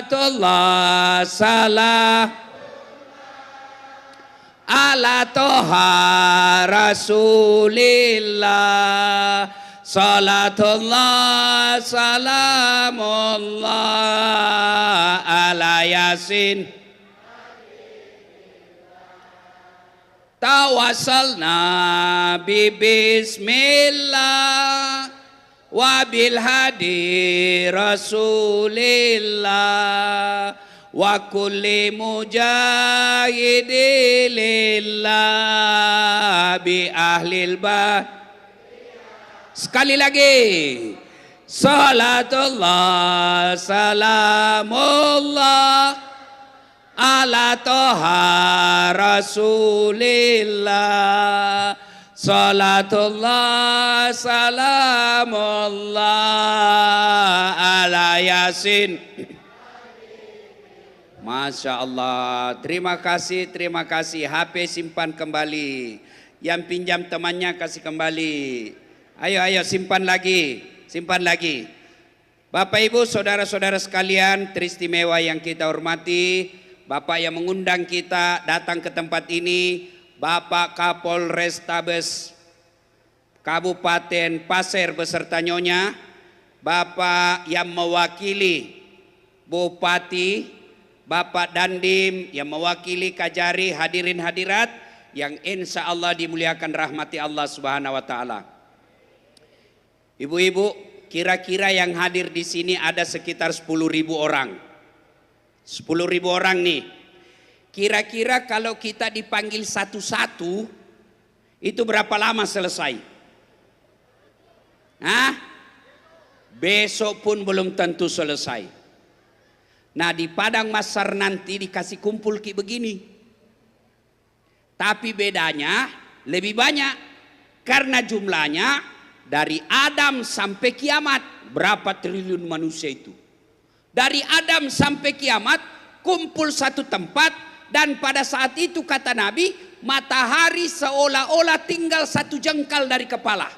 Salatullah salam ala toha rasulillah. Salatullah salamullah ala yasin. Tawassalna bi bismillah wa bil hadi rasulillah wa kulli mujahidilillah bi ahlil bah. Sekali lagi, salatullah salamullah ala toha rasulillah. Salatullah salamullah ala yasin. Masya Allah. Terima kasih, terima kasih. HP simpan kembali. Yang pinjam temannya kasih kembali. Ayo, ayo simpan lagi, simpan lagi. Bapak Ibu saudara-saudara sekalian teristimewa yang kita hormati, Bapak yang mengundang kita datang ke tempat ini, Bapak Kapolrestabes Kabupaten Pasir beserta Nyonya, Bapak yang mewakili Bupati, Bapak Dandim yang mewakili Kajari, hadirin hadirat yang insya Allah dimuliakan rahmati Allah Subhanahu wa Ta'ala. Ibu-ibu, kira-kira yang hadir di sini ada sekitar 10.000 orang. 10.000 orang nih. Kira-kira kalau kita dipanggil satu-satu, itu berapa lama selesai? Hah? Besok pun belum tentu selesai. Nah, di padang mahsyar nanti dikasih kumpul kayak begini. Tapi bedanya lebih banyak. Karena jumlahnya dari Adam sampai kiamat. Berapa triliun manusia itu? Dari Adam sampai kiamat kumpul satu tempat, dan pada saat itu kata Nabi, matahari seolah-olah tinggal satu jengkal dari kepala.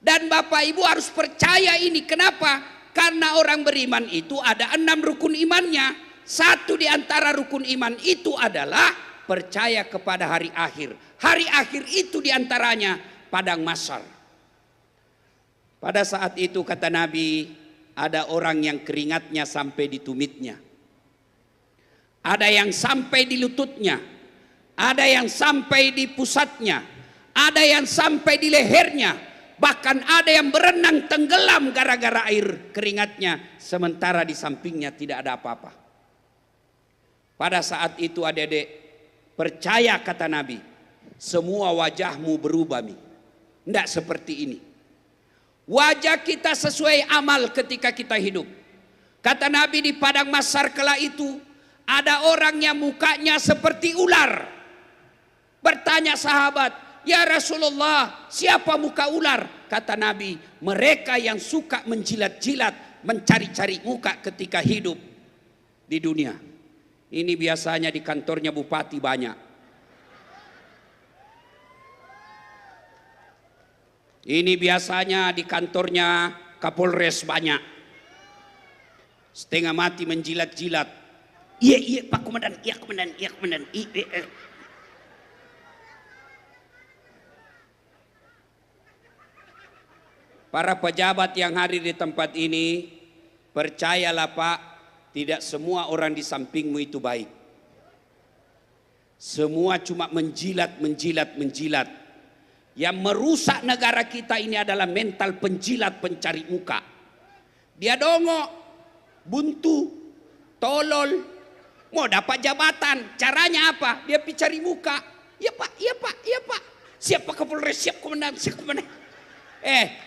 Dan Bapak Ibu harus percaya ini. Kenapa? Karena orang beriman itu ada 6 rukun imannya. Satu di antara rukun iman itu adalah percaya kepada hari akhir. Hari akhir itu di antaranya padang mahsyar. Pada saat itu kata Nabi, ada orang yang keringatnya sampai di tumitnya, ada yang sampai di lututnya, ada yang sampai di pusatnya, ada yang sampai di lehernya, bahkan ada yang berenang tenggelam gara-gara air keringatnya, sementara di sampingnya tidak ada apa-apa. Pada saat itu adik-adik, percaya kata Nabi, semua wajahmu berubah. Tidak seperti ini. Wajah kita sesuai amal ketika kita hidup. Kata Nabi, di padang mahsyar kala itu ada orang yang mukanya seperti ular. Bertanya sahabat, ya Rasulullah, siapa muka ular? Kata Nabi, mereka yang suka menjilat-jilat, mencari-cari muka ketika hidup di dunia. Ini biasanya di kantornya bupati banyak. Ini biasanya di kantornya Kapolres banyak. Setengah mati menjilat-jilat. Iya, iya Pak Komandan, iya Komandan, iya Komandan. Para pejabat yang hadir di tempat ini, percayalah Pak, tidak semua orang di sampingmu itu baik. Semua cuma menjilat. Yang merusak negara kita ini adalah mental penjilat, pencari muka. Dia dongok, buntu, tolol, mau dapat jabatan. Caranya apa? Dia cari muka. Ya Pak, ya Pak, ya Pak. Siap Pak Kapolres, siap Komandan, siap Komandan.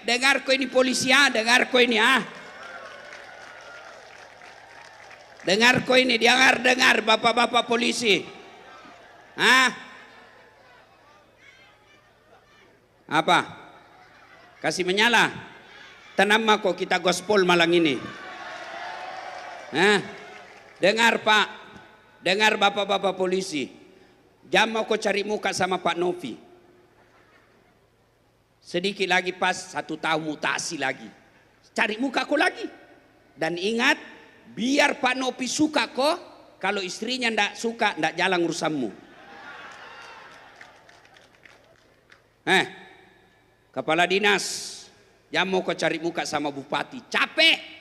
Dengar kau ini polisi ya, dengar kau ini ah. Dengar kau ini, dengar bapak-bapak polisi. Ah. Apa? Kasih menyala. Tenang kok kita gospel malam ini. Dengar Pak, dengar bapak-bapak polisi. Jam mau kau cari muka sama Pak Novi. Sedikit lagi pas 1 tahun mutasi lagi. Cari muka kau lagi. Dan ingat, biar Pak Nopi suka kok, kalau istrinya ndak suka ndak jalan urusanmu. Kepala dinas, jam mau kau cari muka sama bupati, capek.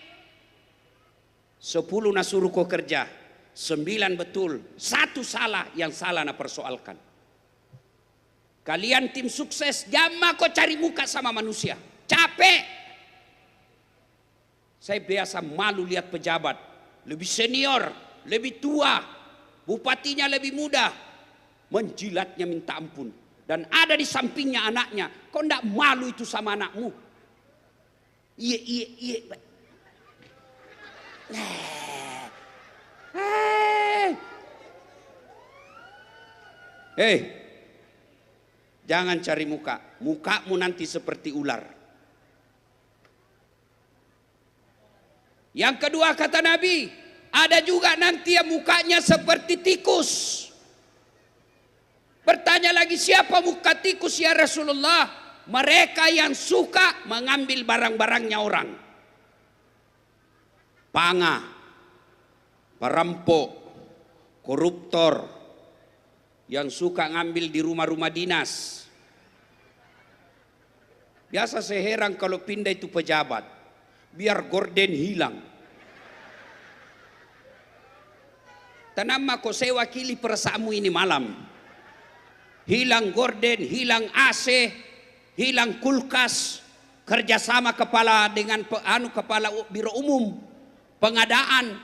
10 nasuruh kau kerja, 9 betul, 1 salah, yang salah na persoalkan. Kalian tim sukses, jama kau cari muka sama manusia, capek. Saya biasa malu lihat pejabat, lebih senior, lebih tua, bupatinya lebih muda, menjilatnya minta ampun. Dan ada di sampingnya anaknya, kau ndak malu itu sama anakmu? Iya. Jangan cari muka, mukamu nanti seperti ular. Yang kedua kata Nabi, ada juga nanti yang mukanya seperti tikus. Bertanya lagi, siapa muka tikus ya Rasulullah? Mereka yang suka mengambil barang-barangnya orang. Panga, perampok, koruptor, yang suka ngambil di rumah-rumah dinas. Biasa saya heran kalau pindah itu pejabat, biar gorden hilang. Tanama kok saya wakili perasaanmu ini malam. Hilang gorden, hilang AC, hilang kulkas, kerjasama kepala dengan kepala biro umum, pengadaan.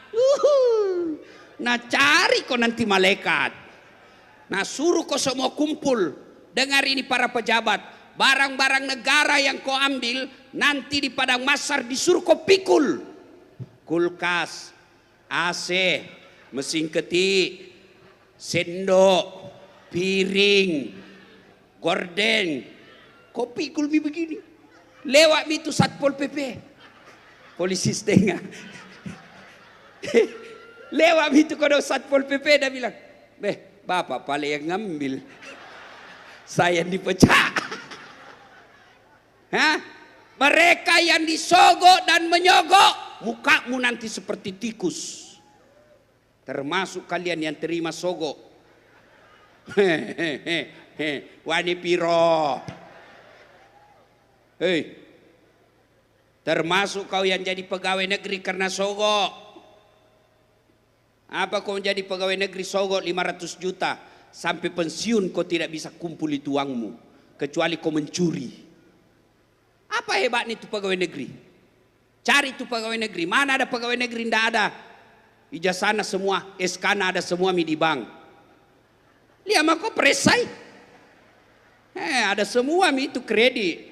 Nah cari kok nanti malaikat. Nah suruh kau semua kumpul. Dengar ini para pejabat, barang-barang negara yang kau ambil nanti di padang mahsyar disuruh kau pikul. Kulkas, AC, mesin ketik, sendok, piring, gorden, kau pikul begini. Lewat itu Satpol PP, polisi setengah. Lewat itu kau Satpol PP dah bilang, Bapak paling yang ngambil, saya dipecah. Mereka yang disogok dan menyogok, mukamu nanti seperti tikus. Termasuk kalian yang terima sogok. Wani piro. Termasuk kau yang jadi pegawai negeri karena sogok. Apa kau jadi pegawai negeri sogok 500 juta sampai pensiun kau tidak bisa kumpul itu uangmu kecuali kau mencuri. Apa hebatnya itu pegawai negeri? Cari itu pegawai negeri. Mana ada pegawai negeri? Tidak ada. Ijazahnya semua, SK-nya ada semua di bank. Lihat mah kau peresai. Ada semua itu kredit.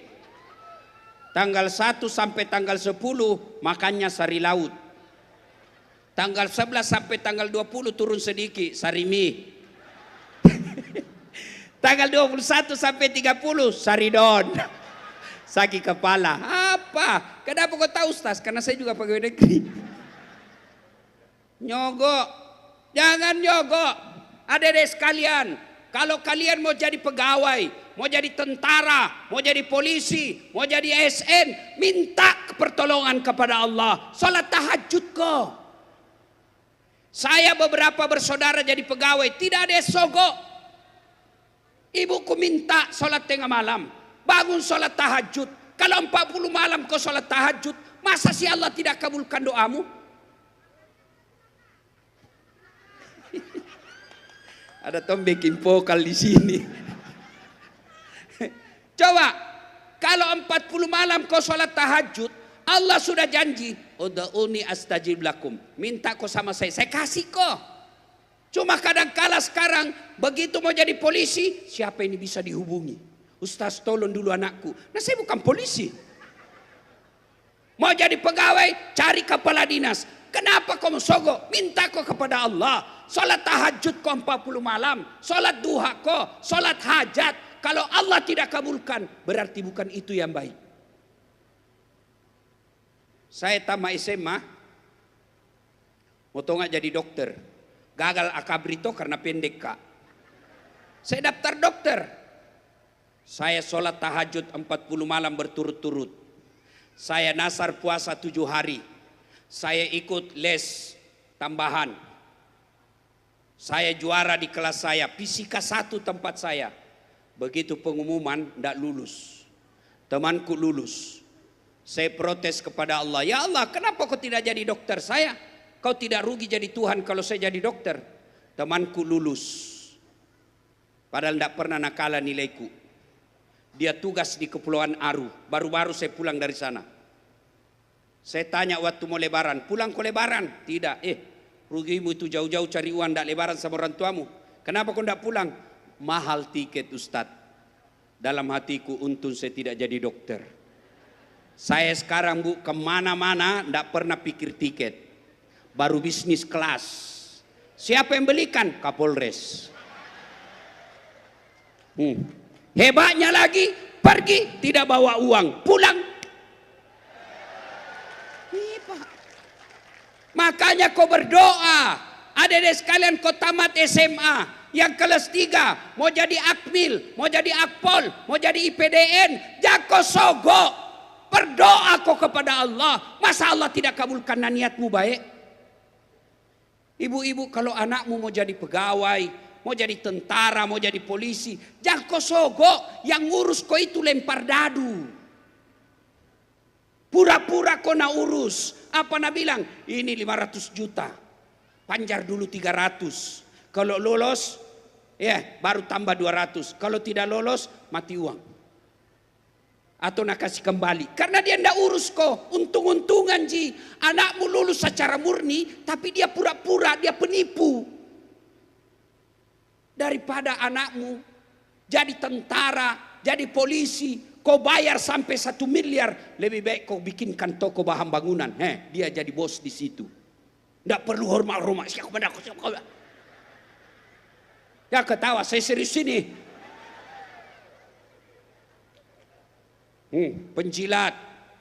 Tanggal 1 sampai tanggal 10 makannya sari laut. Tanggal 11 sampai tanggal 20 turun sedikit, sarimi. Tanggal 21 sampai 30, saridon. Sakit kepala. Apa? Kenapa kau tahu Ustaz? Karena saya juga pegawai negeri. Nyogok. Jangan nyogok. Adik-adik sekalian, kalau kalian mau jadi pegawai, mau jadi tentara, mau jadi polisi, mau jadi ASN, minta pertolongan kepada Allah. Salat tahajud kok. Saya beberapa bersaudara jadi pegawai, tidak ada sogok. Ibuku minta sholat tengah malam, bangun sholat tahajud. Kalau 40 malam kau sholat tahajud, masa si Allah tidak kabulkan doamu? Ada tombe vokal di sini. Coba, kalau 40 malam kau sholat tahajud, Allah sudah janji, ud'uni astajib lakum. Minta kau sama saya kasih kau. Cuma kadang-kala sekarang begitu mau jadi polisi, siapa ini bisa dihubungi? Ustaz tolong dulu anakku. Nah saya bukan polisi. Mau jadi pegawai, cari kepala dinas. Kenapa kau sogok? Minta kau kepada Allah. Salat tahajud kau 40 malam, salat duha kau, salat hajat. Kalau Allah tidak kabulkan, berarti bukan itu yang baik. Saya tamat SMA, mau nggak jadi dokter. Gagal akabrito karena pendek kak. Saya daftar dokter. Saya sholat tahajud 40 malam berturut-turut. Saya nasar puasa 7 hari. Saya ikut les tambahan. Saya juara di kelas saya, fisika 1 tempat saya. Begitu pengumuman, tidak lulus. Temanku lulus. Saya protes kepada Allah, ya Allah, kenapa kau tidak jadi dokter saya? Kau tidak rugi jadi Tuhan kalau saya jadi dokter. Temanku lulus. Padahal tidak pernah nakala nilaiku. Dia tugas di Kepulauan Aru. Baru-baru saya pulang dari sana. Saya tanya waktu mau lebaran, pulang kau lebaran? Tidak. Rugimu itu jauh-jauh cari uang, tidak lebaran sama orang tuamu. Kenapa kau tidak pulang? Mahal tiket Ustadz. Dalam hatiku, untung saya tidak jadi dokter. Saya sekarang Bu, kemana-mana tidak pernah pikir tiket. Baru bisnis kelas. Siapa yang belikan? Kapolres. Hebatnya lagi, pergi tidak bawa uang, pulang. Makanya kau berdoa, adik-adik sekalian, kau tamat SMA, yang kelas 3, mau jadi Akmil, mau jadi Akpol, mau jadi IPDN, jako sogo, berdoa kau kepada Allah. Masa Allah tidak kabulkan niatmu baik? Ibu-ibu, kalau anakmu mau jadi pegawai, mau jadi tentara, mau jadi polisi, jako sogo, yang ngurus kau itu lempar dadu. Pura-pura kau nak urus. Apa nak bilang? Ini 500 juta. Panjar dulu 300. Kalau lolos, baru tambah 200. Kalau tidak lolos, mati uang. Atau nak kasih kembali. Karena dia tidak urus kau. Untung-untungan Ji. Anakmu lulus secara murni, tapi dia pura-pura, dia penipu. Daripada anakmu jadi tentara, jadi polisi, kau bayar sampai 1 miliar, lebih baik kau bikinkan toko bahan bangunan. Dia jadi bos di situ. Tidak perlu hormat-hormat. Ya ketawa, saya serius ini. Penjilat,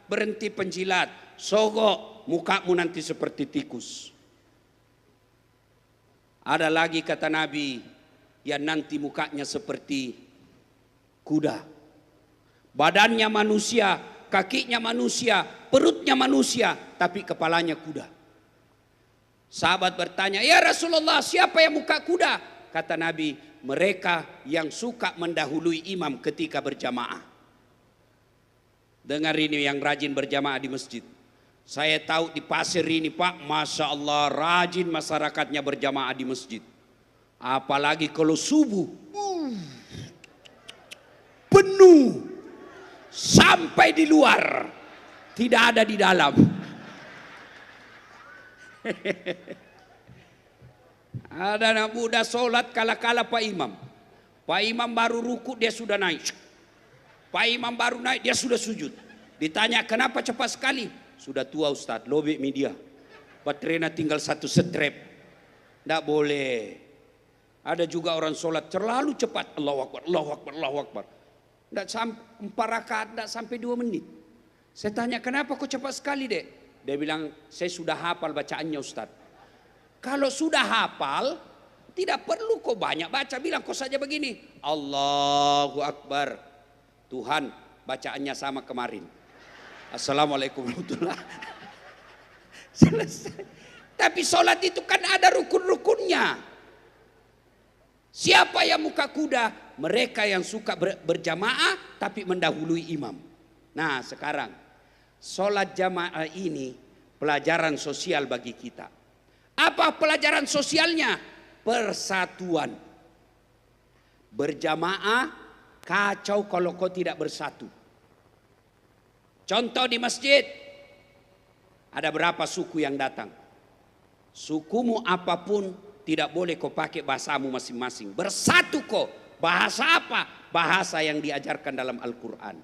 berhenti penjilat. Sogok, mukamu nanti seperti tikus. Ada lagi kata Nabi, yang nanti mukanya seperti kuda. Badannya manusia, kakinya manusia, perutnya manusia, tapi kepalanya kuda. Sahabat bertanya, ya Rasulullah, siapa yang muka kuda? Kata Nabi, mereka yang suka mendahului imam ketika berjamaah. Dengar ini yang rajin berjamaah di masjid. Saya tahu di Pasir ini Pak, Masya Allah rajin masyarakatnya berjamaah di masjid. Apalagi kalau subuh, penuh. Sampai di luar, tidak ada di dalam. Ada anak muda sholat kala-kala Pak Imam. Pak Imam baru ruku dia sudah naik. Pak Imam baru naik dia sudah sujud. Ditanya kenapa cepat sekali? Sudah tua Ustadz, lobek media. Baterainya tinggal 1 strap. Tidak boleh. Ada juga orang sholat terlalu cepat. Allahu Akbar, Allahu Akbar, Allahu Akbar. Tidak sampai 4 rakaat, tidak sampai 2 menit. Saya tanya, kenapa kok cepat sekali dek? Dia bilang, saya sudah hafal bacaannya Ustaz. Kalau sudah hafal, tidak perlu kok banyak baca. Bilang kok saja begini, Allahu Akbar. Tuhan, bacaannya sama kemarin. Assalamualaikum warahmatullahi wabarakatuh. Selesai. Tapi sholat itu kan ada rukun-rukunnya. Siapa yang muka kuda? Mereka yang suka berjamaah tapi mendahului imam. Nah sekarang sholat jamaah ini pelajaran sosial bagi kita. Apa pelajaran sosialnya? Persatuan. Berjamaah kacau kalau kau tidak bersatu. Contoh di masjid, ada berapa suku yang datang. Sukumu apapun tidak boleh kau pakai bahasamu masing-masing. Bersatu kau. Bahasa apa? Bahasa yang diajarkan dalam Al-Quran.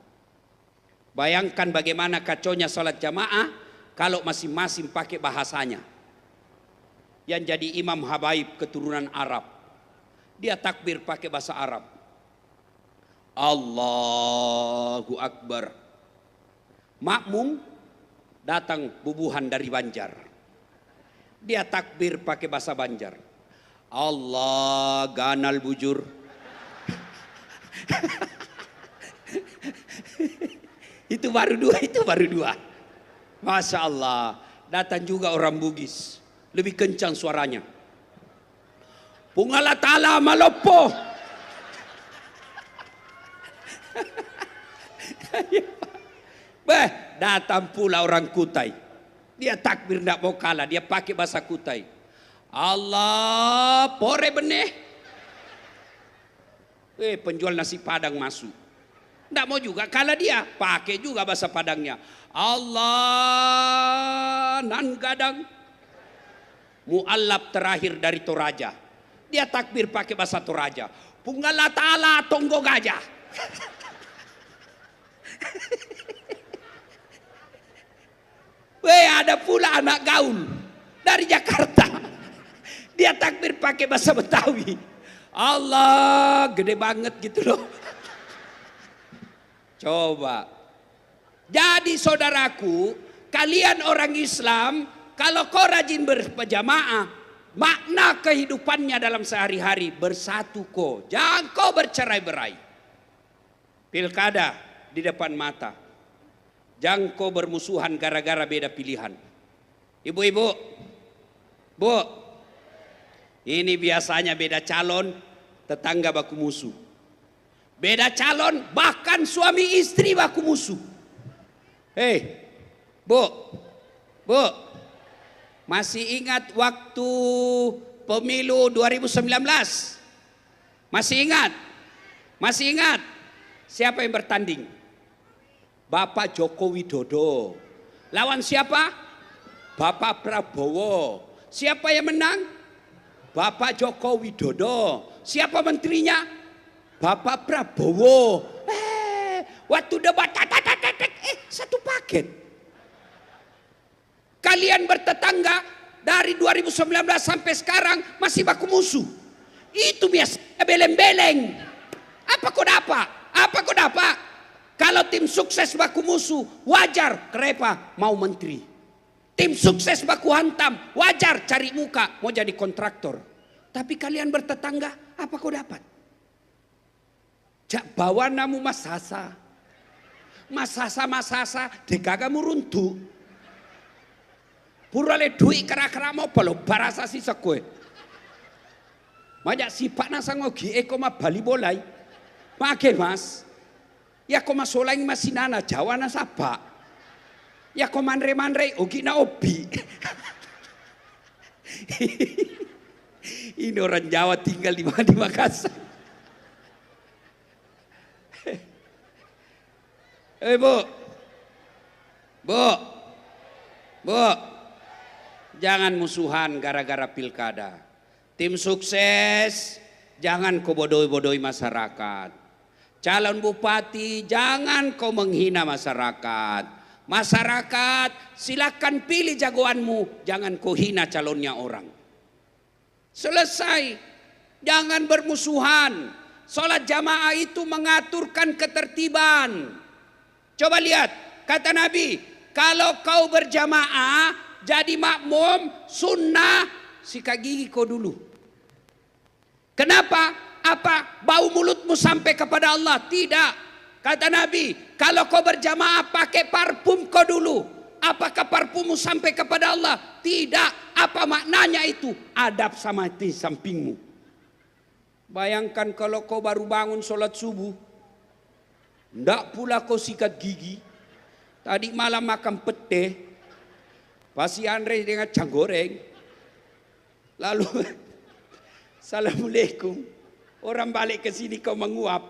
Bayangkan bagaimana kacaunya sholat jamaah kalau masing-masing pakai bahasanya. Yang jadi imam habaib keturunan Arab, dia takbir pakai bahasa Arab. Allahu Akbar. Makmum datang bubuhan dari Banjar. Dia takbir pakai bahasa Banjar. Allah ganal bujur. Itu baru dua. Masya Allah. datang juga orang Bugis. Lebih kencang suaranya. Pungala tala malopo. Beh, datang pula orang Kutai. Dia takbir tidak mau kalah, dia pakai bahasa Kutai. Allah, pore benih. Penjual nasi Padang masuk. Tidak mau juga kalah dia, pakai juga bahasa Padangnya. Allah nan gadang. Mu'allab terakhir dari Toraja. Dia takbir pakai bahasa Toraja. Punggala ta'ala tonggo gajah. Ada pula anak gaul dari Jakarta. Dia takbir pakai bahasa Betawi. Allah, gede banget gitu loh. Coba. Jadi saudaraku, kalian orang Islam, kalau kau rajin berjamaah, makna kehidupannya dalam sehari-hari bersatu kau. Jangan kau bercerai-berai. Pilkada di depan mata. Jangan kau bermusuhan gara-gara beda pilihan. Ibu-ibu, bu, ini biasanya beda calon, tetangga baku musuh. Beda calon, bahkan suami istri baku musuh. Hei, bu, masih ingat waktu pemilu 2019? Masih ingat? Masih ingat? Siapa yang bertanding? Bapak Joko Widodo. Lawan siapa? Bapak Prabowo. Siapa yang menang? Bapak Joko Widodo. Siapa menterinya? Bapak Prabowo. Waktu debat satu paket. Kalian bertetangga dari 2019 sampai sekarang masih baku musuh. Itu biasa beleng-beleng. Apa kau dapat? Apa kau dapat? Kalau tim sukses baku musuh, wajar kenapa mau menteri. Tim sukses baku hantam, wajar cari muka mau jadi kontraktor. Tapi kalian bertetangga, apa kau dapat? Jak bawa namu masasa. Masasa, dekagamu runtuh. Purale duit kera-kera mau palo barasa si sekue. Majak sipak nasa ngogi ma bali bolai. Pakai mas. Ya kau masolai masih nana Jawa na sapa. Ya kau manre ogi na obi. Ini orang Jawa tinggal di mana, di Makassar. Bu, jangan musuhan gara-gara pilkada. Tim sukses, jangan kau bodohi-bodohi masyarakat. Calon bupati, jangan kau menghina masyarakat. Masyarakat, silakan pilih jagoanmu, jangan kau hina calonnya orang. Selesai, jangan bermusuhan. Sholat jamaah itu mengaturkan ketertiban. Coba lihat, kata Nabi, kalau kau berjamaah, jadi makmum, sunnah, sikat gigi kau dulu. Kenapa? Apa bau mulutmu sampai kepada Allah? Tidak. Kata Nabi, kalau kau berjamaah pakai parfum kau dulu. Apakah parfummu sampai kepada Allah? Tidak. Apa maknanya itu? Adab sama di sampingmu. Bayangkan kalau kau baru bangun sholat subuh, ndak pula kau sikat gigi. Tadi malam makan pete, pasti Andre dengan cang goreng. Lalu Assalamualaikum. Orang balik ke sini kau menguap.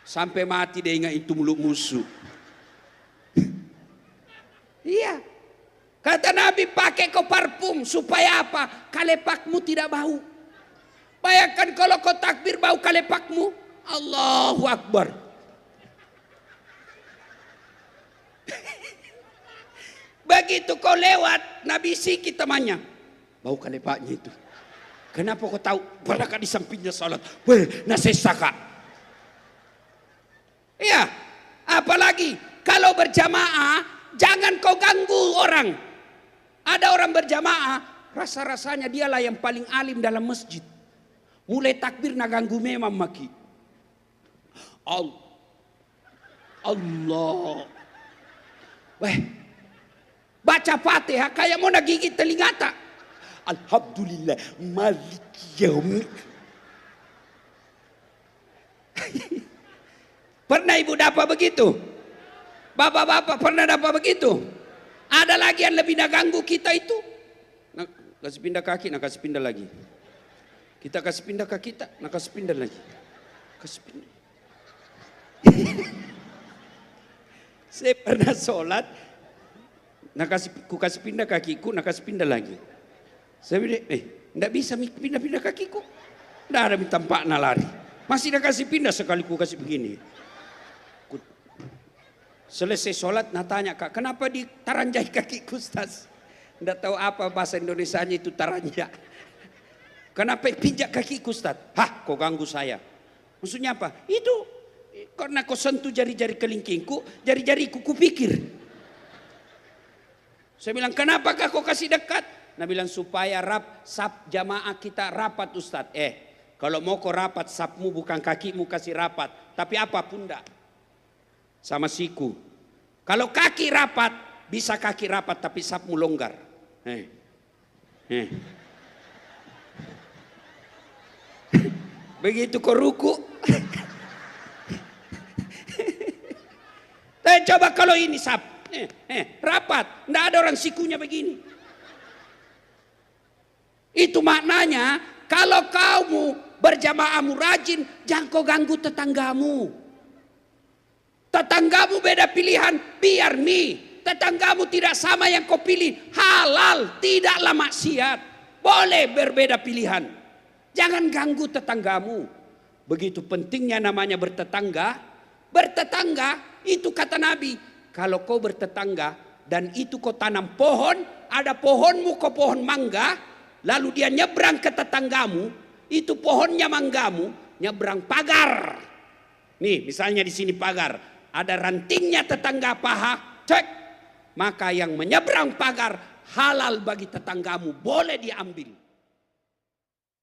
Sampai mati dia ingat itu mulut musuh. Iya. Kata Nabi pakai kau parfum supaya apa? Kalepakmu tidak bau. Bayangkan kalau kau takbir bau kalepakmu. Allahu Akbar. Begitu kau lewat, Nabi sikit temannya. Bau kalepaknya itu. Kenapa kau tahu? Padahal di sampingnya salat. Weh, nasesa kak. Iya, apalagi kalau berjamaah, jangan kau ganggu orang. Ada orang berjamaah, rasa-rasanya dialah yang paling alim dalam masjid. Mulai takbir na ganggu memang maki. Allah. Weh, baca Fatihah kayak mau nagigit telinga tak. Alhamdulillah Malik yaumid. Pernah ibu dapat begitu? Bapak-bapak pernah dapat begitu? Ada lagi yang lebih ganggu kita itu. Nah, kasih pindah kaki, nah kasih pindah lagi. Kita kasih pindah kaki kita, nah kasih pindah lagi. Kasih pindah. Saya pernah sholat, nah ku kasih pindah kakiku, nah kasih pindah lagi. Saya bilang, enggak bisa pindah-pindah kakiku. Enggak ada tampak lari. Masih nak kasih pindah sekali ku kasih begini. Selesai sholat, nah tanya, Kak, kenapa ditaranjai kakiku, Ustaz? Enggak tahu apa bahasa Indonesianya itu taranjak. Kenapa pijak kakiku, Ustaz? Hah, kau ganggu saya. Maksudnya apa? Itu karena kau sentuh jari-jari kelingkingku, jari-jariku kupikir. Saya bilang, kenapa kau kasih dekat? Nah bilang, supaya sap jamaah kita rapat, Ustaz. Kalau mau kau rapat, sapmu bukan kakimu kasih rapat, tapi apapun enggak. Sama siku. Kalau kaki rapat, bisa kaki rapat tapi sapmu longgar. Begitu kau ruku. Tapi coba kalau ini sap, rapat, enggak ada orang sikunya begini. Itu maknanya, kalau kamu berjamaahmu rajin, jangan kau ganggu tetanggamu. Tetanggamu beda pilihan, biar tetanggamu tidak sama yang kau pilih, halal, tidaklah maksiat. Boleh berbeda pilihan. Jangan ganggu tetanggamu. Begitu pentingnya namanya bertetangga. Bertetangga itu kata Nabi, kalau kau bertetangga dan itu kau tanam pohon, ada pohonmu kau pohon mangga, lalu dia nyebrang ke tetanggamu, itu pohonnya manggamu, nyebrang pagar. Nih misalnya di sini pagar, ada rantingnya tetangga paha, cek. Maka yang menyeberang pagar halal bagi tetanggamu, boleh diambil.